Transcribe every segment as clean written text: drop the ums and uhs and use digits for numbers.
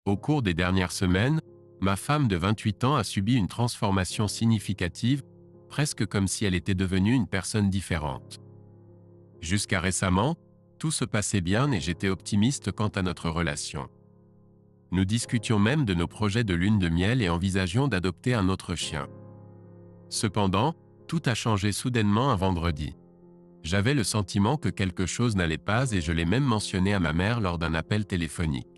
Au cours des dernières semaines, ma femme de 28 ans a subi une transformation significative, presque comme si elle était devenue une personne différente. Jusqu'à récemment, tout se passait bien et j'étais optimiste quant à notre relation. Nous discutions même de nos projets de lune de miel et envisagions d'adopter un autre chien. Cependant, tout a changé soudainement un vendredi. J'avais le sentiment que quelque chose n'allait pas et je l'ai même mentionné à ma mère lors d'un appel téléphonique.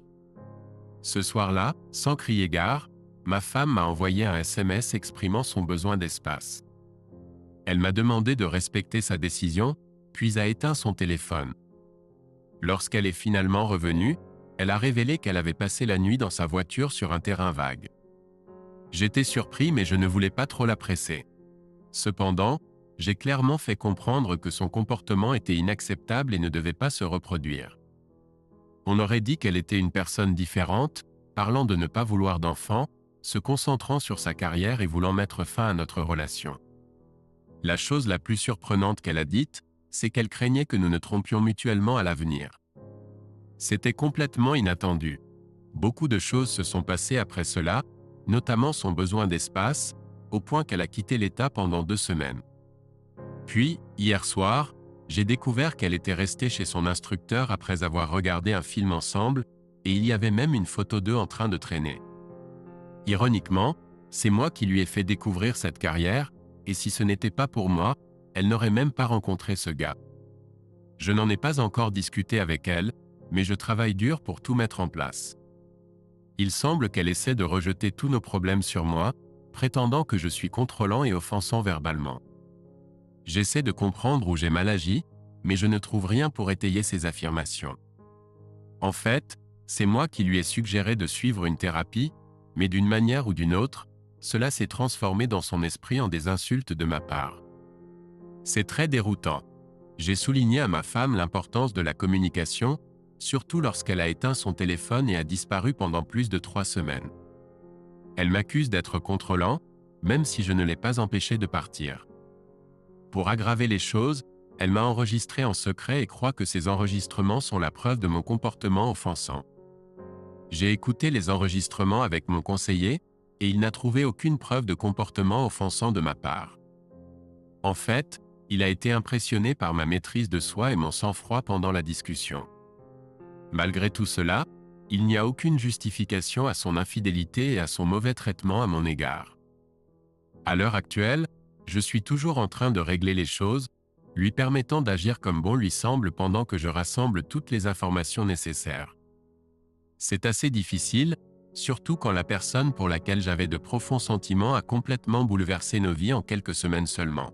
Ce soir-là, sans crier gare, ma femme m'a envoyé un SMS exprimant son besoin d'espace. Elle m'a demandé de respecter sa décision, puis a éteint son téléphone. Lorsqu'elle est finalement revenue, elle a révélé qu'elle avait passé la nuit dans sa voiture sur un terrain vague. J'étais surpris mais je ne voulais pas trop la presser. Cependant, j'ai clairement fait comprendre que son comportement était inacceptable et ne devait pas se reproduire. On aurait dit qu'elle était une personne différente, parlant de ne pas vouloir d'enfant, se concentrant sur sa carrière et voulant mettre fin à notre relation. La chose la plus surprenante qu'elle a dite, c'est qu'elle craignait que nous ne trompions mutuellement à l'avenir. C'était complètement inattendu. Beaucoup de choses se sont passées après cela, notamment son besoin d'espace, au point qu'elle a quitté l'État pendant 2 semaines. Puis, hier soir, j'ai découvert qu'elle était restée chez son instructeur après avoir regardé un film ensemble, et il y avait même une photo d'eux en train de traîner. Ironiquement, c'est moi qui lui ai fait découvrir cette carrière, et si ce n'était pas pour moi, elle n'aurait même pas rencontré ce gars. Je n'en ai pas encore discuté avec elle, mais je travaille dur pour tout mettre en place. Il semble qu'elle essaie de rejeter tous nos problèmes sur moi, prétendant que je suis contrôlant et offensant verbalement. J'essaie de comprendre où j'ai mal agi, mais je ne trouve rien pour étayer ces affirmations. En fait, c'est moi qui lui ai suggéré de suivre une thérapie, mais d'une manière ou d'une autre, cela s'est transformé dans son esprit en des insultes de ma part. C'est très déroutant. J'ai souligné à ma femme l'importance de la communication, surtout lorsqu'elle a éteint son téléphone et a disparu pendant plus de 3 semaines. Elle m'accuse d'être contrôlant, même si je ne l'ai pas empêché de partir. Pour aggraver les choses, elle m'a enregistré en secret et croit que ces enregistrements sont la preuve de mon comportement offensant. J'ai écouté les enregistrements avec mon conseiller, et il n'a trouvé aucune preuve de comportement offensant de ma part. En fait, il a été impressionné par ma maîtrise de soi et mon sang-froid pendant la discussion. Malgré tout cela, il n'y a aucune justification à son infidélité et à son mauvais traitement à mon égard. À l'heure actuelle, je suis toujours en train de régler les choses, lui permettant d'agir comme bon lui semble pendant que je rassemble toutes les informations nécessaires. C'est assez difficile, surtout quand la personne pour laquelle j'avais de profonds sentiments a complètement bouleversé nos vies en quelques semaines seulement.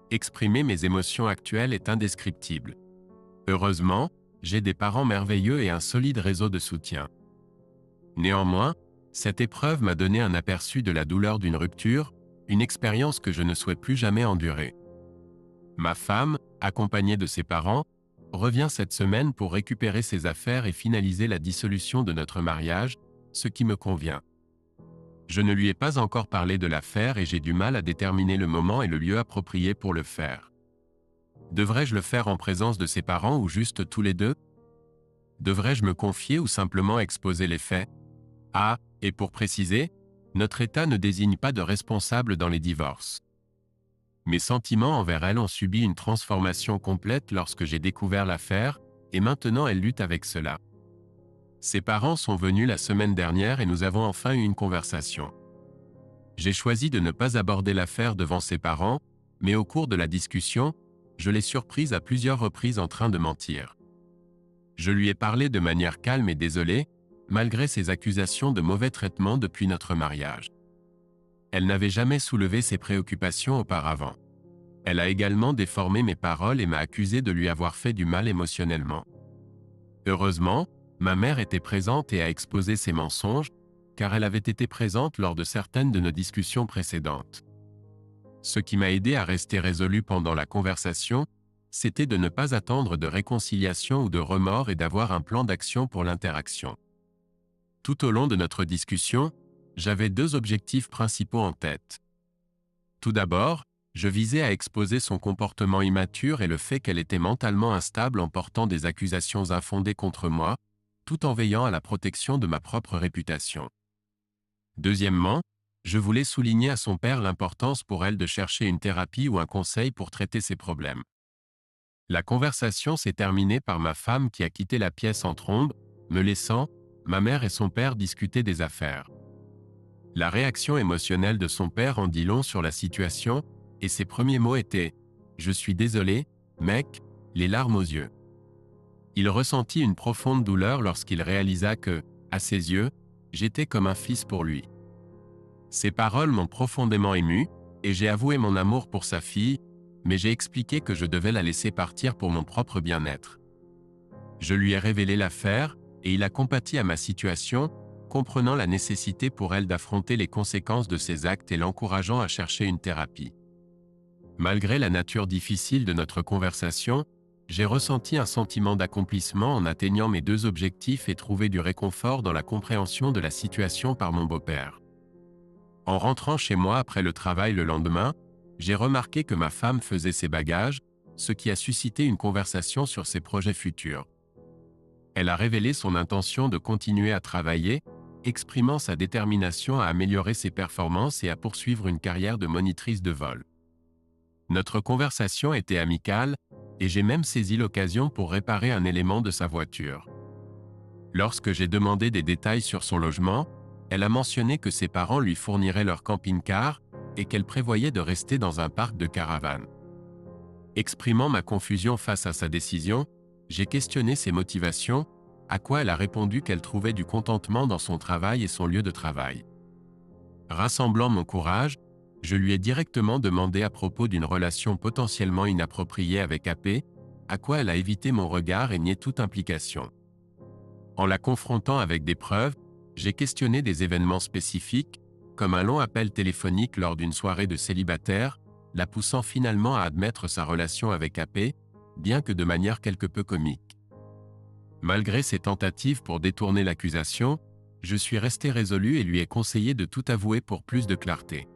Exprimer mes émotions actuelles est indescriptible. Heureusement, j'ai des parents merveilleux et un solide réseau de soutien. Néanmoins, cette épreuve m'a donné un aperçu de la douleur d'une rupture, une expérience que je ne souhaite plus jamais endurer. Ma femme, accompagnée de ses parents, revient cette semaine pour récupérer ses affaires et finaliser la dissolution de notre mariage, ce qui me convient. Je ne lui ai pas encore parlé de l'affaire et j'ai du mal à déterminer le moment et le lieu approprié pour le faire. Devrais-je le faire en présence de ses parents ou juste tous les deux? Devrais-je me confier ou simplement exposer les faits? Ah, et pour préciser, notre État ne désigne pas de responsable dans les divorces. Mes sentiments envers elle ont subi une transformation complète lorsque j'ai découvert l'affaire, et maintenant elle lutte avec cela. Ses parents sont venus la semaine dernière et nous avons enfin eu une conversation. J'ai choisi de ne pas aborder l'affaire devant ses parents, mais au cours de la discussion, je l'ai surprise à plusieurs reprises en train de mentir. Je lui ai parlé de manière calme et désolée, malgré ses accusations de mauvais traitement depuis notre mariage. Elle n'avait jamais soulevé ces préoccupations auparavant. Elle a également déformé mes paroles et m'a accusé de lui avoir fait du mal émotionnellement. Heureusement, ma mère était présente et a exposé ses mensonges, car elle avait été présente lors de certaines de nos discussions précédentes. Ce qui m'a aidé à rester résolu pendant la conversation, c'était de ne pas attendre de réconciliation ou de remords et d'avoir un plan d'action pour l'interaction. Tout au long de notre discussion, j'avais 2 objectifs principaux en tête. Tout d'abord, je visais à exposer son comportement immature et le fait qu'elle était mentalement instable en portant des accusations infondées contre moi, tout en veillant à la protection de ma propre réputation. Deuxièmement, je voulais souligner à son père l'importance pour elle de chercher une thérapie ou un conseil pour traiter ses problèmes. La conversation s'est terminée par ma femme qui a quitté la pièce en trombe, me laissant, ma mère et son père discuter des affaires. La réaction émotionnelle de son père en dit long sur la situation, et ses premiers mots étaient « Je suis désolé, mec », les larmes aux yeux. Il ressentit une profonde douleur lorsqu'il réalisa que, à ses yeux, j'étais comme un fils pour lui. Ces paroles m'ont profondément ému, et j'ai avoué mon amour pour sa fille, mais j'ai expliqué que je devais la laisser partir pour mon propre bien-être. Je lui ai révélé l'affaire, et il a compati à ma situation, comprenant la nécessité pour elle d'affronter les conséquences de ses actes et l'encourageant à chercher une thérapie. Malgré la nature difficile de notre conversation, j'ai ressenti un sentiment d'accomplissement en atteignant mes deux objectifs et trouvé du réconfort dans la compréhension de la situation par mon beau-père. En rentrant chez moi après le travail le lendemain, j'ai remarqué que ma femme faisait ses bagages, ce qui a suscité une conversation sur ses projets futurs. Elle a révélé son intention de continuer à travailler, exprimant sa détermination à améliorer ses performances et à poursuivre une carrière de monitrice de vol. Notre conversation était amicale, et j'ai même saisi l'occasion pour réparer un élément de sa voiture. Lorsque j'ai demandé des détails sur son logement, elle a mentionné que ses parents lui fourniraient leur camping-car et qu'elle prévoyait de rester dans un parc de caravanes. Exprimant ma confusion face à sa décision, j'ai questionné ses motivations, à quoi elle a répondu qu'elle trouvait du contentement dans son travail et son lieu de travail. Rassemblant mon courage, je lui ai directement demandé à propos d'une relation potentiellement inappropriée avec AP, à quoi elle a évité mon regard et nié toute implication. En la confrontant avec des preuves, j'ai questionné des événements spécifiques, comme un long appel téléphonique lors d'une soirée de célibataire, la poussant finalement à admettre sa relation avec AP, bien que de manière quelque peu comique. Malgré ses tentatives pour détourner l'accusation, je suis resté résolu et lui ai conseillé de tout avouer pour plus de clarté.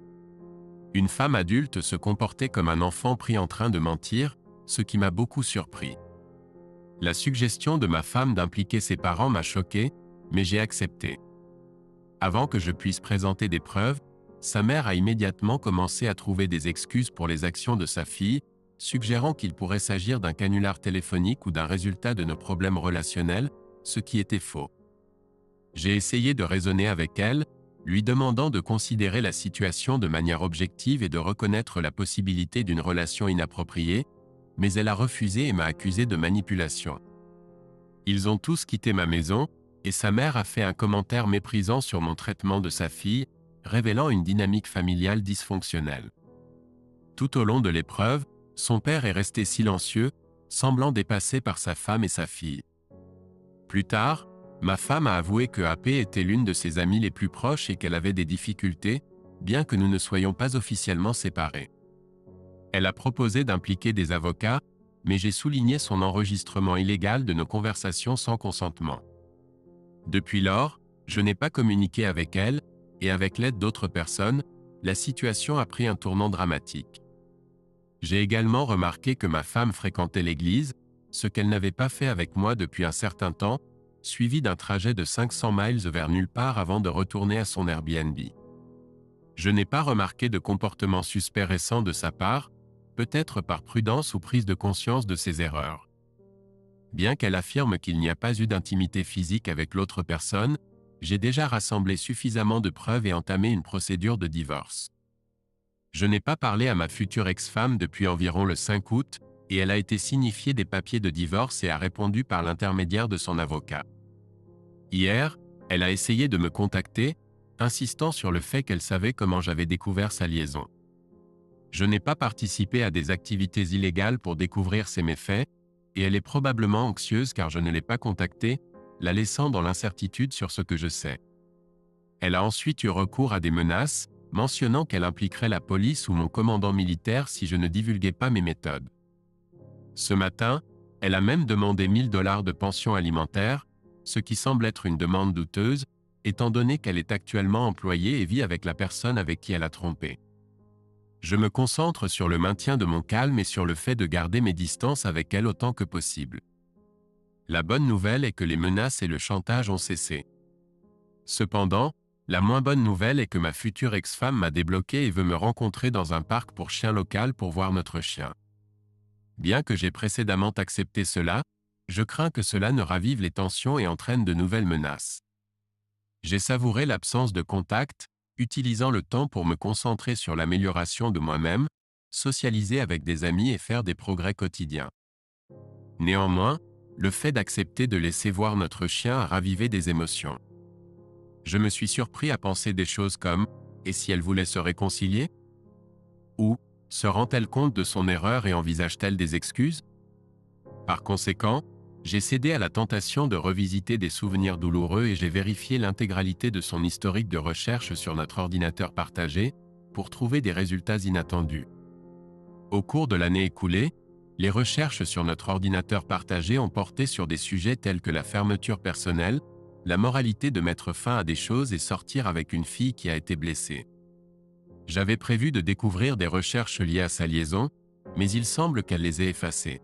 Une femme adulte se comportait comme un enfant pris en train de mentir, ce qui m'a beaucoup surpris. La suggestion de ma femme d'impliquer ses parents m'a choqué, mais j'ai accepté. Avant que je puisse présenter des preuves, sa mère a immédiatement commencé à trouver des excuses pour les actions de sa fille, suggérant qu'il pourrait s'agir d'un canular téléphonique ou d'un résultat de nos problèmes relationnels, ce qui était faux. J'ai essayé de raisonner avec elle, lui demandant de considérer la situation de manière objective et de reconnaître la possibilité d'une relation inappropriée, mais elle a refusé et m'a accusé de manipulation. Ils ont tous quitté ma maison, et sa mère a fait un commentaire méprisant sur mon traitement de sa fille, révélant une dynamique familiale dysfonctionnelle. Tout au long de l'épreuve, son père est resté silencieux, semblant dépassé par sa femme et sa fille. Plus tard, ma femme a avoué que AP était l'une de ses amies les plus proches et qu'elle avait des difficultés, bien que nous ne soyons pas officiellement séparés. Elle a proposé d'impliquer des avocats, mais j'ai souligné son enregistrement illégal de nos conversations sans consentement. Depuis lors, je n'ai pas communiqué avec elle, et avec l'aide d'autres personnes, la situation a pris un tournant dramatique. J'ai également remarqué que ma femme fréquentait l'église, ce qu'elle n'avait pas fait avec moi depuis un certain temps, suivi d'un trajet de 500 miles vers nulle part avant de retourner à son Airbnb. Je n'ai pas remarqué de comportement suspect récent de sa part, peut-être par prudence ou prise de conscience de ses erreurs. Bien qu'elle affirme qu'il n'y a pas eu d'intimité physique avec l'autre personne, j'ai déjà rassemblé suffisamment de preuves et entamé une procédure de divorce. Je n'ai pas parlé à ma future ex-femme depuis environ le 5 août, et elle a été signifiée des papiers de divorce et a répondu par l'intermédiaire de son avocat. Hier, elle a essayé de me contacter, insistant sur le fait qu'elle savait comment j'avais découvert sa liaison. Je n'ai pas participé à des activités illégales pour découvrir ses méfaits, et elle est probablement anxieuse car je ne l'ai pas contactée, la laissant dans l'incertitude sur ce que je sais. Elle a ensuite eu recours à des menaces, mentionnant qu'elle impliquerait la police ou mon commandant militaire si je ne divulguais pas mes méthodes. Ce matin, elle a même demandé 1 000 $ de pension alimentaire, ce qui semble être une demande douteuse, étant donné qu'elle est actuellement employée et vit avec la personne avec qui elle a trompé. Je me concentre sur le maintien de mon calme et sur le fait de garder mes distances avec elle autant que possible. La bonne nouvelle est que les menaces et le chantage ont cessé. Cependant, la moins bonne nouvelle est que ma future ex-femme m'a débloqué et veut me rencontrer dans un parc pour chiens local pour voir notre chien. Bien que j'ai précédemment accepté cela, je crains que cela ne ravive les tensions et entraîne de nouvelles menaces. J'ai savouré l'absence de contact, utilisant le temps pour me concentrer sur l'amélioration de moi-même, socialiser avec des amis et faire des progrès quotidiens. Néanmoins, le fait d'accepter de laisser voir notre chien a ravivé des émotions. Je me suis surpris à penser des choses comme « et si elle voulait se réconcilier ?» ou « se rend-elle compte de son erreur et envisage-t-elle des excuses ?» Par conséquent, j'ai cédé à la tentation de revisiter des souvenirs douloureux et j'ai vérifié l'intégralité de son historique de recherche sur notre ordinateur partagé pour trouver des résultats inattendus. Au cours de l'année écoulée, les recherches sur notre ordinateur partagé ont porté sur des sujets tels que la fermeture personnelle, la moralité de mettre fin à des choses et sortir avec une fille qui a été blessée. J'avais prévu de découvrir des recherches liées à sa liaison, mais il semble qu'elle les ait effacées.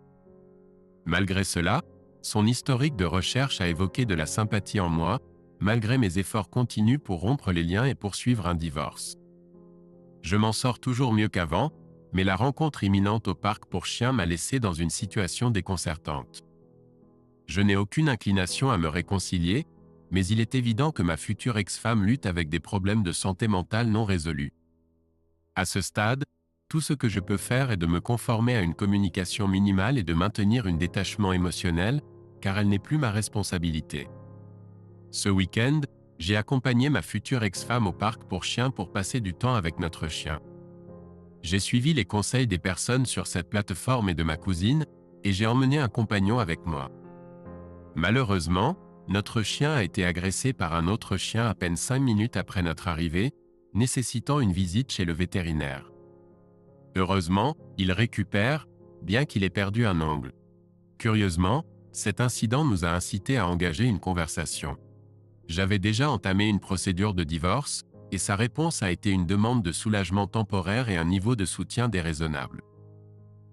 Malgré cela, son historique de recherche a évoqué de la sympathie en moi, malgré mes efforts continus pour rompre les liens et poursuivre un divorce. Je m'en sors toujours mieux qu'avant, mais la rencontre imminente au parc pour chiens m'a laissé dans une situation déconcertante. Je n'ai aucune inclination à me réconcilier, mais il est évident que ma future ex-femme lutte avec des problèmes de santé mentale non résolus. À ce stade, tout ce que je peux faire est de me conformer à une communication minimale et de maintenir un détachement émotionnel, car elle n'est plus ma responsabilité. Ce week-end, j'ai accompagné ma future ex-femme au parc pour chiens pour passer du temps avec notre chien. J'ai suivi les conseils des personnes sur cette plateforme et de ma cousine, et j'ai emmené un compagnon avec moi. Malheureusement, notre chien a été agressé par un autre chien à peine 5 minutes après notre arrivée, nécessitant une visite chez le vétérinaire. Heureusement, il récupère, bien qu'il ait perdu un ongle. Curieusement, cet incident nous a incités à engager une conversation. J'avais déjà entamé une procédure de divorce, et sa réponse a été une demande de soulagement temporaire et un niveau de soutien déraisonnable.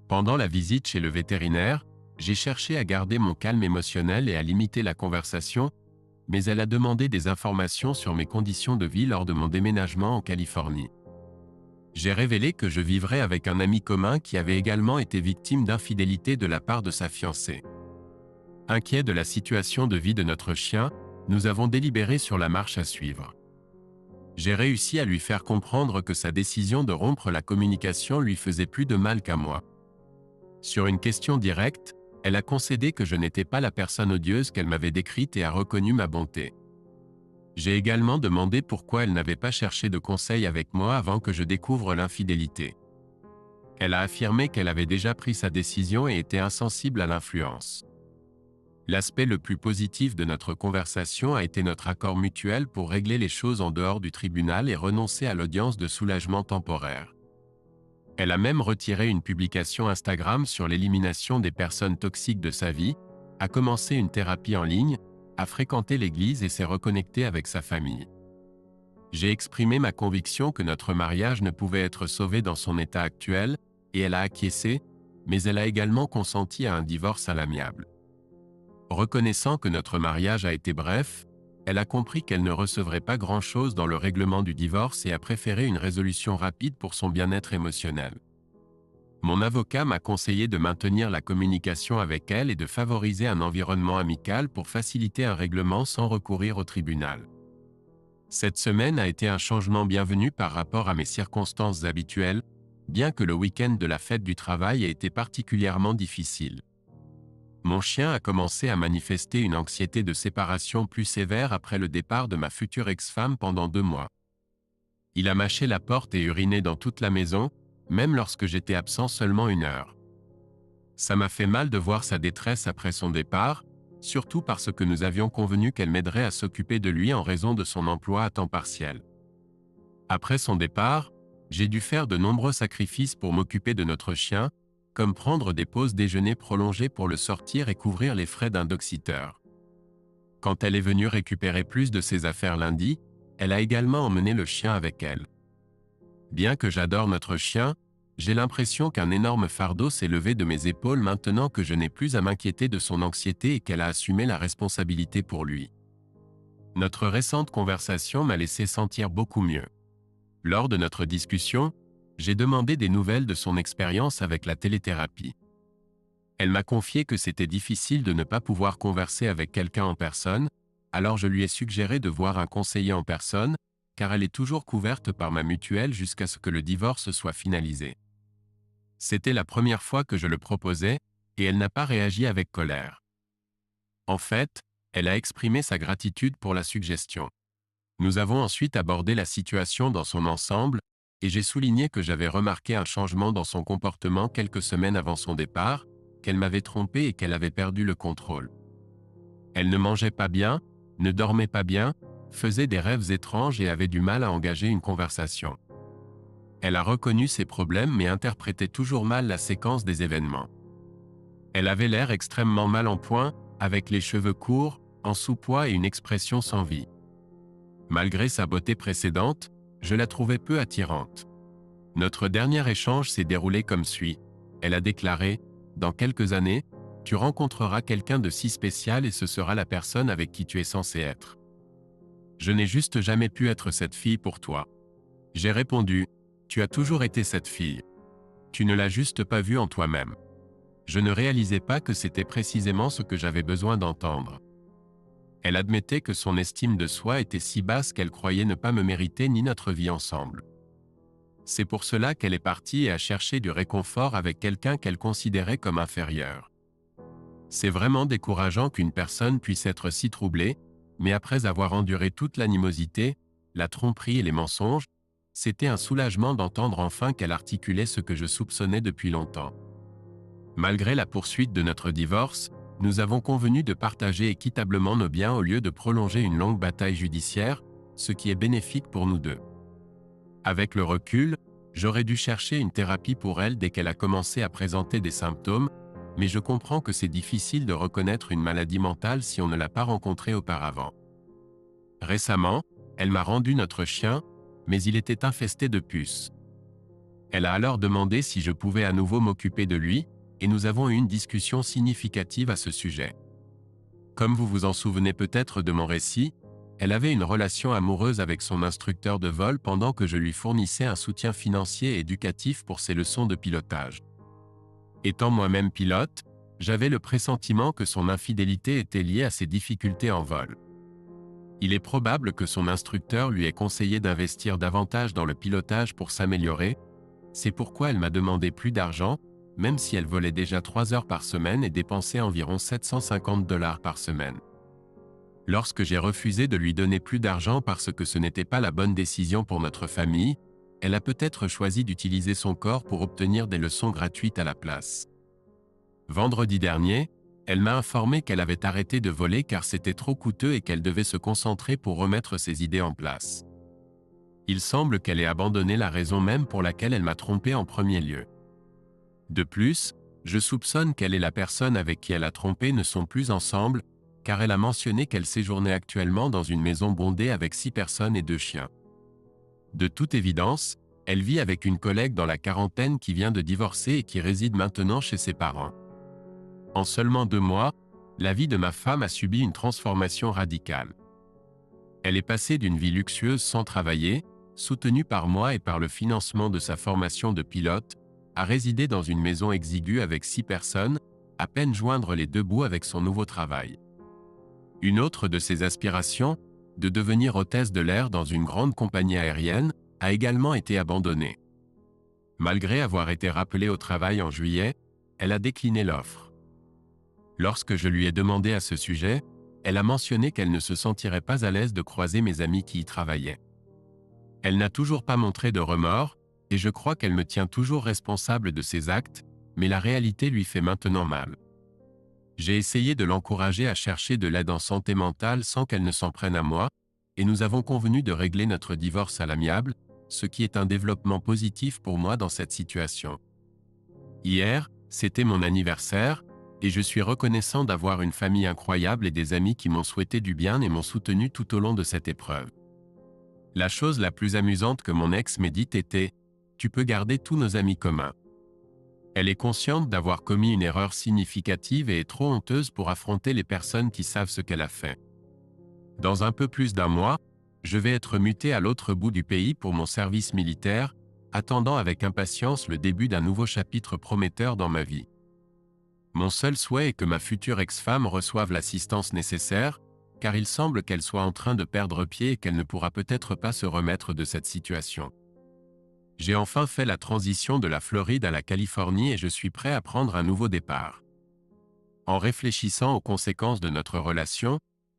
Pendant la visite chez le vétérinaire, j'ai cherché à garder mon calme émotionnel et à limiter la conversation, mais elle a demandé des informations sur mes conditions de vie lors de mon déménagement en Californie. J'ai révélé que je vivrais avec un ami commun qui avait également été victime d'infidélité de la part de sa fiancée. Inquiet de la situation de vie de notre chien, nous avons délibéré sur la marche à suivre. J'ai réussi à lui faire comprendre que sa décision de rompre la communication lui faisait plus de mal qu'à moi. Sur une question directe, elle a concédé que je n'étais pas la personne odieuse qu'elle m'avait décrite et a reconnu ma bonté. J'ai également demandé pourquoi elle n'avait pas cherché de conseils avec moi avant que je découvre l'infidélité. Elle a affirmé qu'elle avait déjà pris sa décision et était insensible à l'influence. L'aspect le plus positif de notre conversation a été notre accord mutuel pour régler les choses en dehors du tribunal et renoncer à l'audience de soulagement temporaire. Elle a même retiré une publication Instagram sur l'élimination des personnes toxiques de sa vie, a commencé une thérapie en ligne, a fréquenté l'église et s'est reconnectée avec sa famille. J'ai exprimé ma conviction que notre mariage ne pouvait être sauvé dans son état actuel, et elle a acquiescé, mais elle a également consenti à un divorce à l'amiable. Reconnaissant que notre mariage a été bref, elle a compris qu'elle ne recevrait pas grand-chose dans le règlement du divorce et a préféré une résolution rapide pour son bien-être émotionnel. Mon avocat m'a conseillé de maintenir la communication avec elle et de favoriser un environnement amical pour faciliter un règlement sans recourir au tribunal. Cette semaine a été un changement bienvenu par rapport à mes circonstances habituelles, bien que le week-end de la fête du travail ait été particulièrement difficile. Mon chien a commencé à manifester une anxiété de séparation plus sévère après le départ de ma future ex-femme pendant 2 mois. Il a mâché la porte et uriné dans toute la maison, même lorsque j'étais absent seulement 1 heure. Ça m'a fait mal de voir sa détresse après son départ, surtout parce que nous avions convenu qu'elle m'aiderait à s'occuper de lui en raison de son emploi à temps partiel. Après son départ, j'ai dû faire de nombreux sacrifices pour m'occuper de notre chien, comme prendre des pauses déjeuner prolongées pour le sortir et couvrir les frais d'un dog-sitter. Quand elle est venue récupérer plus de ses affaires lundi, elle a également emmené le chien avec elle. Bien que j'adore notre chien, J'ai l'impression qu'un énorme fardeau s'est levé de mes épaules maintenant que je n'ai plus à m'inquiéter de son anxiété et qu'elle a assumé la responsabilité pour lui. Notre récente conversation m'a laissé sentir beaucoup mieux. Lors de notre discussion, j'ai demandé des nouvelles de son expérience avec la téléthérapie. Elle m'a confié que c'était difficile de ne pas pouvoir converser avec quelqu'un en personne, alors je lui ai suggéré de voir un conseiller en personne, car elle est toujours couverte par ma mutuelle jusqu'à ce que le divorce soit finalisé. C'était la première fois que je le proposais, et elle n'a pas réagi avec colère. En fait, elle a exprimé sa gratitude pour la suggestion. Nous avons ensuite abordé la situation dans son ensemble, et j'ai souligné que j'avais remarqué un changement dans son comportement quelques semaines avant son départ, qu'elle m'avait trompé et qu'elle avait perdu le contrôle. Elle ne mangeait pas bien, ne dormait pas bien, faisait des rêves étranges et avait du mal à engager une conversation. Elle a reconnu ses problèmes mais interprétait toujours mal la séquence des événements. Elle avait l'air extrêmement mal en point, avec les cheveux courts, en sous-poids et une expression sans vie. Malgré sa beauté précédente, je la trouvais peu attirante. Notre dernier échange s'est déroulé comme suit. Elle a déclaré « Dans quelques années, tu rencontreras quelqu'un de si spécial et ce sera la personne avec qui tu es censé être. Je n'ai juste jamais pu être cette fille pour toi. » J'ai répondu « Tu as toujours été cette fille. Tu ne l'as juste pas vue en toi-même. » Je ne réalisais pas que c'était précisément ce que j'avais besoin d'entendre. Elle admettait que son estime de soi était si basse qu'elle croyait ne pas me mériter ni notre vie ensemble. C'est pour cela qu'elle est partie et a cherché du réconfort avec quelqu'un qu'elle considérait comme inférieur. C'est vraiment décourageant qu'une personne puisse être si troublée, mais après avoir enduré toute l'animosité, la tromperie et les mensonges, c'était un soulagement d'entendre enfin qu'elle articulait ce que je soupçonnais depuis longtemps. Malgré la poursuite de notre divorce, nous avons convenu de partager équitablement nos biens au lieu de prolonger une longue bataille judiciaire, ce qui est bénéfique pour nous deux. Avec le recul, j'aurais dû chercher une thérapie pour elle dès qu'elle a commencé à présenter des symptômes, mais je comprends que c'est difficile de reconnaître une maladie mentale si on ne l'a pas rencontrée auparavant. Récemment, elle m'a rendu notre chien, mais il était infesté de puces. Elle a alors demandé si je pouvais à nouveau m'occuper de lui, et nous avons eu une discussion significative à ce sujet. Comme vous vous en souvenez peut-être de mon récit, elle avait une relation amoureuse avec son instructeur de vol pendant que je lui fournissais un soutien financier et éducatif pour ses leçons de pilotage. Étant moi-même pilote, j'avais le pressentiment que son infidélité était liée à ses difficultés en vol. Il est probable que son instructeur lui ait conseillé d'investir davantage dans le pilotage pour s'améliorer, c'est pourquoi elle m'a demandé plus d'argent, même si elle volait déjà 3 heures par semaine et dépensait environ 750 $ par semaine. Lorsque j'ai refusé de lui donner plus d'argent parce que ce n'était pas la bonne décision pour notre famille, elle a peut-être choisi d'utiliser son corps pour obtenir des leçons gratuites à la place. Vendredi dernier, elle m'a informé qu'elle avait arrêté de voler car c'était trop coûteux et qu'elle devait se concentrer pour remettre ses idées en place. Il semble qu'elle ait abandonné la raison même pour laquelle elle m'a trompé en premier lieu. De plus, je soupçonne qu'elle et la personne avec qui elle a trompé ne sont plus ensemble, car elle a mentionné qu'elle séjournait actuellement dans une maison bondée avec 6 personnes et 2 chiens. De toute évidence, elle vit avec une collègue dans la quarantaine qui vient de divorcer et qui réside maintenant chez ses parents. En seulement 2 mois, la vie de ma femme a subi une transformation radicale. Elle est passée d'une vie luxueuse sans travailler, soutenue par moi et par le financement de sa formation de pilote, à résider dans une maison exiguë avec 6 personnes, à peine joindre les 2 bouts avec son nouveau travail. Une autre de ses aspirations, de devenir hôtesse de l'air dans une grande compagnie aérienne, a également été abandonnée. Malgré avoir été rappelée au travail en juillet, elle a décliné l'offre. Lorsque je lui ai demandé à ce sujet, elle a mentionné qu'elle ne se sentirait pas à l'aise de croiser mes amis qui y travaillaient. Elle n'a toujours pas montré de remords, et je crois qu'elle me tient toujours responsable de ses actes, mais la réalité lui fait maintenant mal. J'ai essayé de l'encourager à chercher de l'aide en santé mentale sans qu'elle ne s'en prenne à moi, et nous avons convenu de régler notre divorce à l'amiable, ce qui est un développement positif pour moi dans cette situation. Hier, c'était mon anniversaire, et je suis reconnaissant d'avoir une famille incroyable et des amis qui m'ont souhaité du bien et m'ont soutenu tout au long de cette épreuve. La chose la plus amusante que mon ex m'ait dite était « tu peux garder tous nos amis communs. Elle est consciente d'avoir commis une erreur significative et est trop honteuse pour affronter les personnes qui savent ce qu'elle a fait. Dans un peu plus d'un mois, je vais être muté à l'autre bout du pays pour mon service militaire, attendant avec impatience le début d'un nouveau chapitre prometteur dans ma vie. Mon seul souhait est que ma future ex-femme reçoive l'assistance nécessaire, car il semble qu'elle soit en train de perdre pied et qu'elle ne pourra peut-être pas se remettre de cette situation. J'ai enfin fait la transition de la Floride à la Californie et je suis prêt à prendre un nouveau départ. En réfléchissant aux conséquences de notre relation,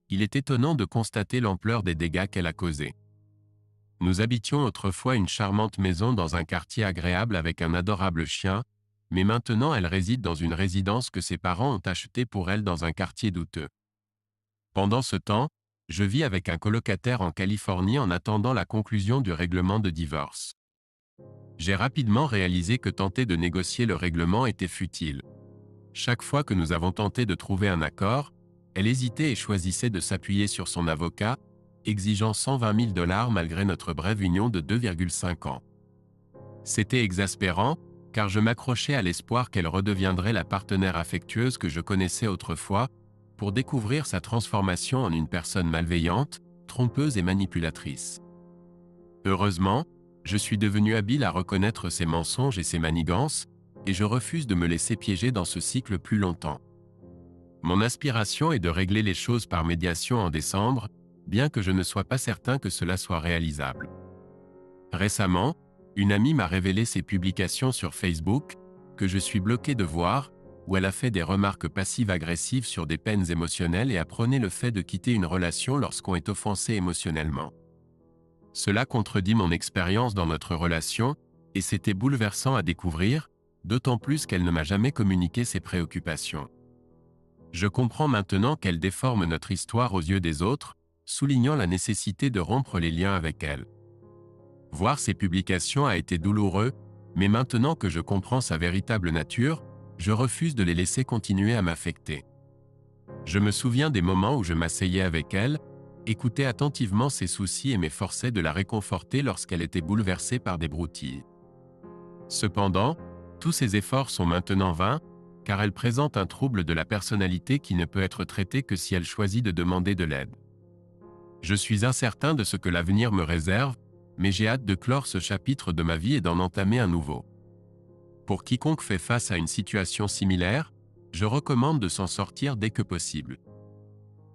il est étonnant de constater l'ampleur des dégâts qu'elle a causés. Nous habitions autrefois une charmante maison dans un quartier agréable avec un adorable chien, mais maintenant elle réside dans une résidence que ses parents ont achetée pour elle dans un quartier douteux. Pendant ce temps, je vis avec un colocataire en Californie en attendant la conclusion du règlement de divorce. J'ai rapidement réalisé que tenter de négocier le règlement était futile. Chaque fois que nous avons tenté de trouver un accord, elle hésitait et choisissait de s'appuyer sur son avocat, exigeant 120 000 $ malgré notre brève union de 2,5 ans. C'était exaspérant, car je m'accrochais à l'espoir qu'elle redeviendrait la partenaire affectueuse que je connaissais autrefois, pour découvrir sa transformation en une personne malveillante, trompeuse et manipulatrice. Heureusement, je suis devenu habile à reconnaître ses mensonges et ses manigances, et je refuse de me laisser piéger dans ce cycle plus longtemps. Mon aspiration est de régler les choses par médiation en décembre, bien que je ne sois pas certain que cela soit réalisable. Récemment, une amie m'a révélé ses publications sur Facebook, que je suis bloqué de voir, où elle a fait des remarques passives-agressives sur des peines émotionnelles et a prôné le fait de quitter une relation lorsqu'on est offensé émotionnellement. Cela contredit mon expérience dans notre relation, et c'était bouleversant à découvrir, d'autant plus qu'elle ne m'a jamais communiqué ses préoccupations. Je comprends maintenant qu'elle déforme notre histoire aux yeux des autres, soulignant la nécessité de rompre les liens avec elle. Voir ces publications a été douloureux, mais maintenant que je comprends sa véritable nature, je refuse de les laisser continuer à m'affecter. Je me souviens des moments où je m'asseyais avec elle, écoutais attentivement ses soucis et m'efforçais de la réconforter lorsqu'elle était bouleversée par des broutilles. Cependant, tous ces efforts sont maintenant vains, car elle présente un trouble de la personnalité qui ne peut être traité que si elle choisit de demander de l'aide. Je suis incertain de ce que l'avenir me réserve, mais j'ai hâte de clore ce chapitre de ma vie et d'en entamer un nouveau. Pour quiconque fait face à une situation similaire, je recommande de s'en sortir dès que possible.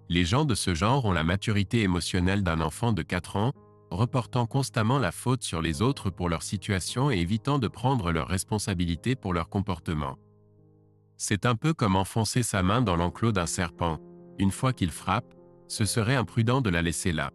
Les gens de ce genre ont la maturité émotionnelle d'un enfant de 4 ans, reportant constamment la faute sur les autres pour leur situation et évitant de prendre leurs responsabilités pour leur comportement. C'est un peu comme enfoncer sa main dans l'enclos d'un serpent. Une fois qu'il frappe, ce serait imprudent de la laisser là.